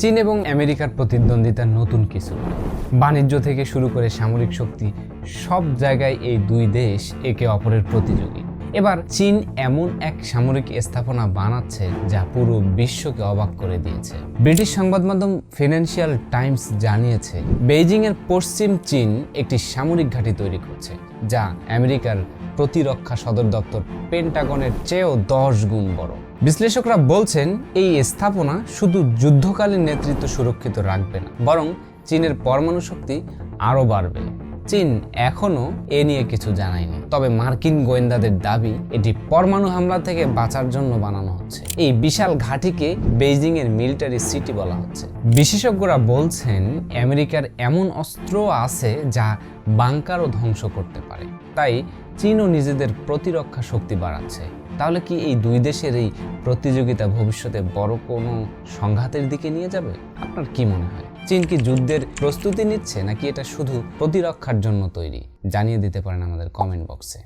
চীন এবং আমেরিকার প্রতিদ্বন্দ্বিতা নতুন কিছু নয়। বাণিজ্য থেকে শুরু করে সামরিক শক্তি সব জায়গায় এই দুই দেশ একে অপরের প্রতিযোগী। এবার চীন এমন এক সামরিক স্থাপনা বানাচ্ছে যা পুরো বিশ্বকে অবাক করে দিয়েছে। ব্রিটিশ সংবাদ মাধ্যম ফিনান্সিয়াল টাইমস জানিয়েছে, বেইজিং এর পশ্চিম চীন একটি সামরিক ঘাঁটি তৈরি করছে, যা আমেরিকার প্রতিরক্ষা সদর দপ্তর পেন্টাগনের চেয়েও 10 গুণ বড়। বিশ্লেষকরা বলছেন, এই স্থাপনা শুধু যুদ্ধকালীন নেতৃত্ব সুরক্ষিত রাখবে না, বরং চীনের পরমাণু শক্তি আরও বাড়বে। চীন এখনও এ নিয়ে কিছু জানায়নি, তবে মার্কিন গোয়েন্দাদের দাবি এটি পরমাণু হামলা থেকে বাঁচার জন্য বানানো হচ্ছে। এই বিশাল ঘাঁটিকে বেইজিং এর মিলিটারি সিটি বলা হচ্ছে। বিশেষজ্ঞরা বলছেন, আমেরিকার এমন অস্ত্র আছে যা বাংকারও ধ্বংস করতে পারে, তাই চীনও নিজেদের প্রতিরক্ষা শক্তি বাড়াচ্ছে। তাহলে কি এই দুই দেশের এই প্রতিযোগিতা ভবিষ্যতে বড় কোনো সংঘাতের দিকে নিয়ে যাবে? আপনার কি মনে হয়? চীন কি যুদ্ধের প্রস্তুতি নিচ্ছে, নাকি এটা শুধু প্রতিরক্ষার জন্য তৈরি? জানিয়ে দিতে পারেন আমাদের কমেন্ট বক্সে।